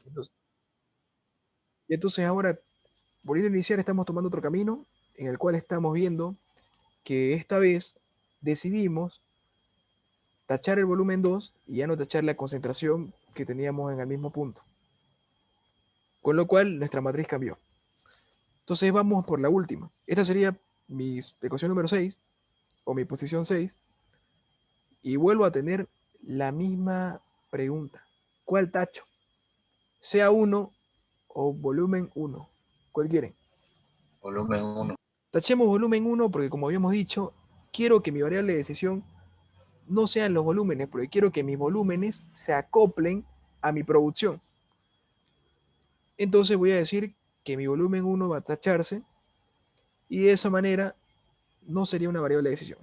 Entonces, y entonces ahora, por ir a iniciar, estamos tomando otro camino en el cual estamos viendo que esta vez decidimos tachar el volumen 2 y ya no tachar la concentración que teníamos en el mismo punto. Con lo cual nuestra matriz cambió. Entonces vamos por la última. Esta sería mi ecuación número 6 o mi posición 6 y vuelvo a tener la misma pregunta. ¿Cuál tacho? Sea 1 o volumen 1. ¿Cuál quieren? Volumen 1. Tachemos volumen 1 porque como habíamos dicho, quiero que mi variable de decisión no sean los volúmenes, porque quiero que mis volúmenes se acoplen a mi producción. Entonces voy a decir que mi volumen 1 va a tacharse y de esa manera no sería una variable de decisión.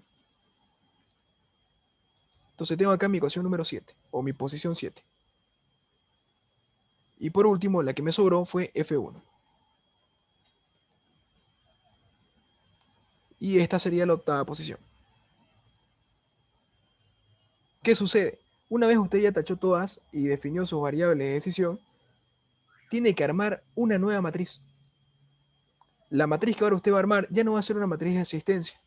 Entonces tengo acá mi ecuación número 7 o mi posición 7. Y por último, la que me sobró fue F1. Y esta sería la octava posición. ¿Qué sucede? Una vez usted ya tachó todas y definió sus variables de decisión, tiene que armar una nueva matriz. La matriz que ahora usted va a armar ya no va a ser una matriz de existencia.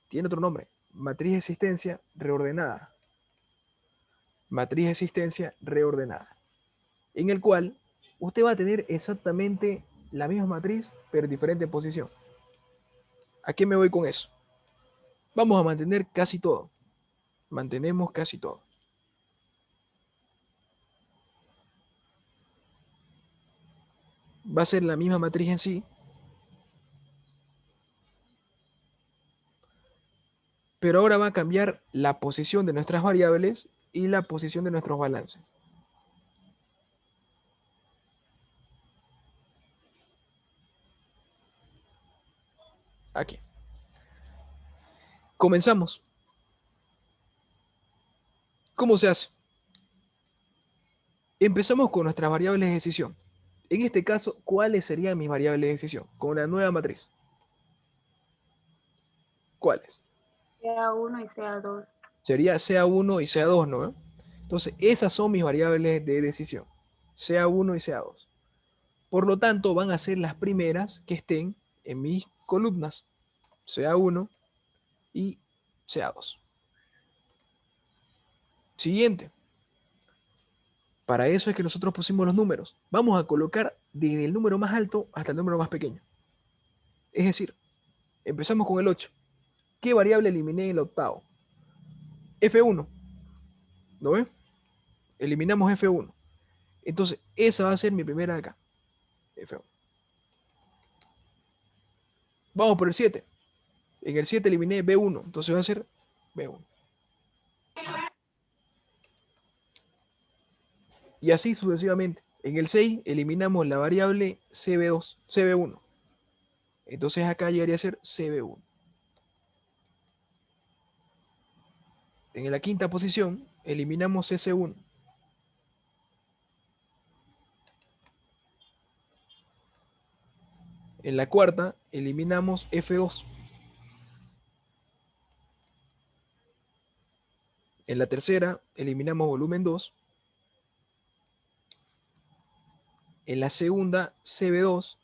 Tiene otro nombre. Matriz de existencia reordenada. Matriz de existencia reordenada. En el cual usted va a tener exactamente la misma matriz, pero en diferente posición. ¿A qué me voy con eso? Vamos a mantener casi todo. Mantenemos casi todo. Va a ser la misma matriz en sí, pero ahora va a cambiar la posición de nuestras variables y la posición de nuestros balances. Aquí. Comenzamos. ¿Cómo se hace? Empezamos con nuestras variables de decisión. En este caso, ¿cuáles serían mis variables de decisión? Con la nueva matriz. ¿Cuáles? Sea 1 y sea 2. Sería sea1 y sea2, ¿no? Entonces, esas son mis variables de decisión. Sea1 y sea2. Por lo tanto, van a ser las primeras que estén en mis columnas. Sea1 y sea2. Siguiente. Para eso es que nosotros pusimos los números. Vamos a colocar desde el número más alto hasta el número más pequeño. Es decir, empezamos con el 8. ¿Qué variable eliminé en el octavo? F1. ¿No ves? Eliminamos F1. Entonces, esa va a ser mi primera de acá. F1. Vamos por el 7. En el 7 eliminé B1. Entonces va a ser B1. Y así sucesivamente. En el 6 eliminamos la variable CB2, CB1. Entonces acá llegaría a ser CB1. En la quinta posición eliminamos CC1. En la cuarta eliminamos F2. En la tercera eliminamos volumen 2. En la segunda CB2.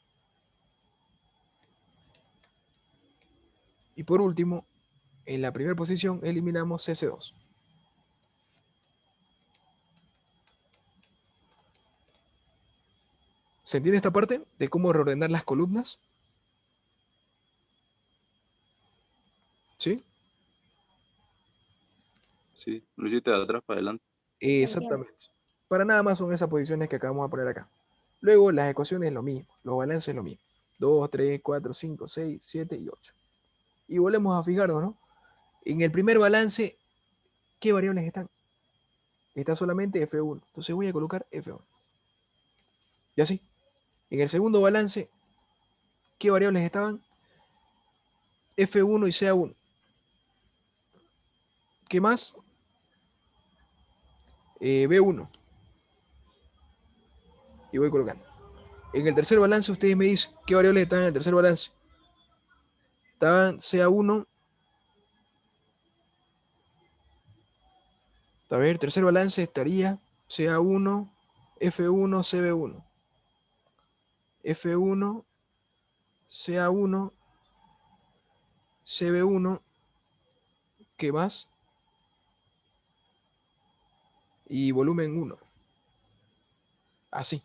Y por último, en la primera posición eliminamos CC2. ¿Se entiende esta parte de cómo reordenar las columnas? ¿Sí? Sí, lo hiciste de atrás para adelante. Entiendo. Exactamente. Para nada más son esas posiciones que acabamos de poner acá. Luego las ecuaciones lo mismo, los balances lo mismo. 2, 3, 4, 5, 6, 7 y 8. Y volvemos a fijarnos, ¿no? En el primer balance, ¿qué variables están? Está solamente F1. Entonces voy a colocar F1. Y así. En el segundo balance, ¿qué variables estaban? F1 y CA1. ¿Qué más? B1. Y voy colocando. En el tercer balance, ustedes me dicen qué variables están en el tercer balance. Estaban CA1. A ver, tercer balance estaría CA1, F1, CB1. F1, CA1, CB1, ¿qué más? Y volumen 1. Así.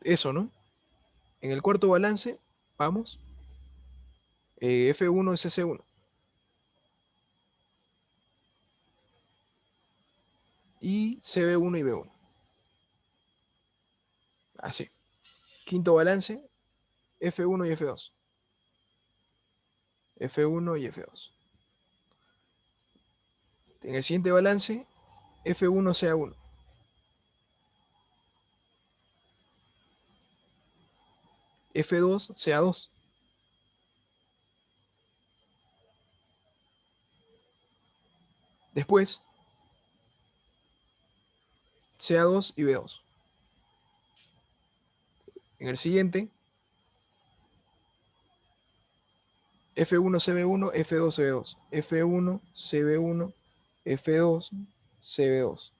Eso, ¿no? En el cuarto balance, vamos. F1, CC1. Y CB1 y B1. Así. Quinto balance, F1 y F2. F1 y F2. En el siguiente balance, F1, CA1. F2, CA2. Después, CA2 y B2. En el siguiente, F1, CB1, F2, CB2. F1, CB1, F2, CB2.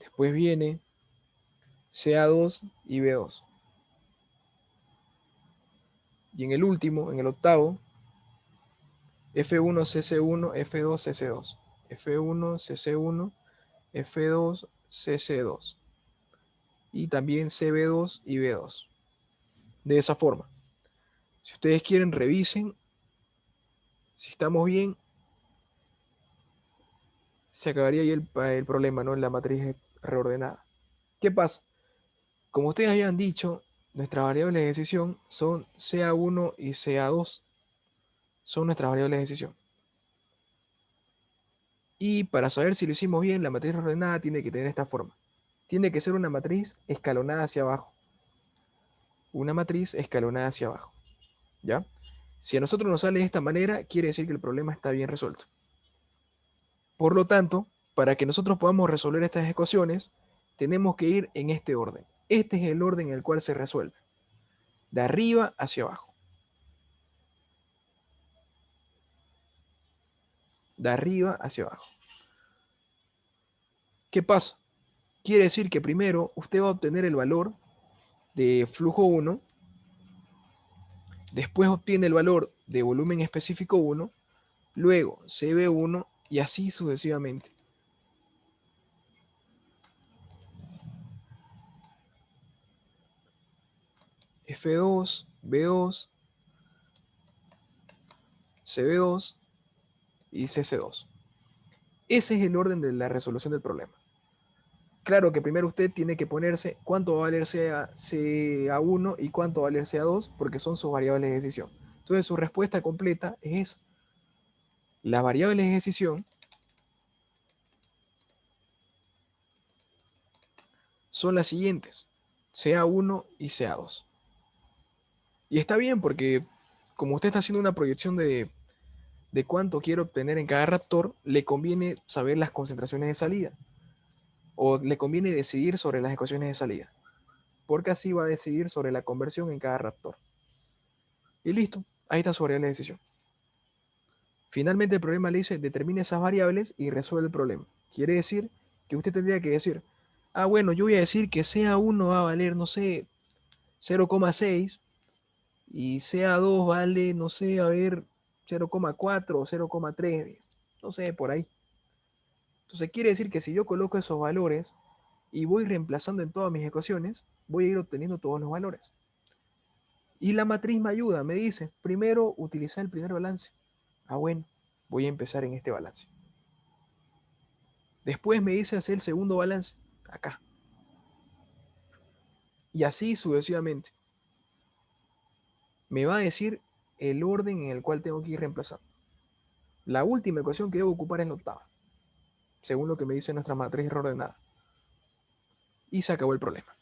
Después viene CA2 y B2. Y en el último, en el octavo, F1, CC1, F2, CC2. F1, CC1, F2, CC2. Y también CB2 y B2. De esa forma. Si ustedes quieren, revisen. Si estamos bien, se acabaría ahí el problema, ¿no? En la matriz reordenada. ¿Qué pasa? Como ustedes habían dicho, nuestras variables de decisión son CA1 y CA2. Son nuestras variables de decisión. Y para saber si lo hicimos bien, la matriz reordenada tiene que tener esta forma. Tiene que ser una matriz escalonada hacia abajo. Una matriz escalonada hacia abajo. ¿Ya? Si a nosotros nos sale de esta manera, quiere decir que el problema está bien resuelto. Por lo tanto, para que nosotros podamos resolver estas ecuaciones, tenemos que ir en este orden. Este es el orden en el cual se resuelve. De arriba hacia abajo. De arriba hacia abajo. ¿Qué pasa? Quiere decir que primero usted va a obtener el valor de flujo 1, después obtiene el valor de volumen específico 1, luego CB1 y así sucesivamente. F2, B2, CB2 y CC2. Ese es el orden de la resolución del problema. Claro que primero usted tiene que ponerse cuánto va a valer CA1 y cuánto va a valer CA2, porque son sus variables de decisión. Entonces su respuesta completa es eso. Las variables de decisión son las siguientes, CA1 y CA2. Y está bien porque como usted está haciendo una proyección de cuánto quiere obtener en cada reactor, le conviene saber las concentraciones de salida. O le conviene decidir sobre las ecuaciones de salida. Porque así va a decidir sobre la conversión en cada reactor. Y listo, ahí está su variable de decisión. Finalmente el problema le dice, determine esas variables y resuelve el problema. Quiere decir que usted tendría que decir, bueno, yo voy a decir que CA1 va a valer, no sé, 0,6 y CA2 vale, no sé, a ver, 0,4 o 0,3, no sé, por ahí. Entonces quiere decir que si yo coloco esos valores y voy reemplazando en todas mis ecuaciones, voy a ir obteniendo todos los valores. Y la matriz me ayuda, me dice, primero utilizar el primer balance. Bueno, voy a empezar en este balance. Después me dice hacer el segundo balance, acá. Y así sucesivamente. Me va a decir el orden en el cual tengo que ir reemplazando. La última ecuación que debo ocupar es la octava, según lo que me dice nuestra matriz reordenada. Y se acabó el problema.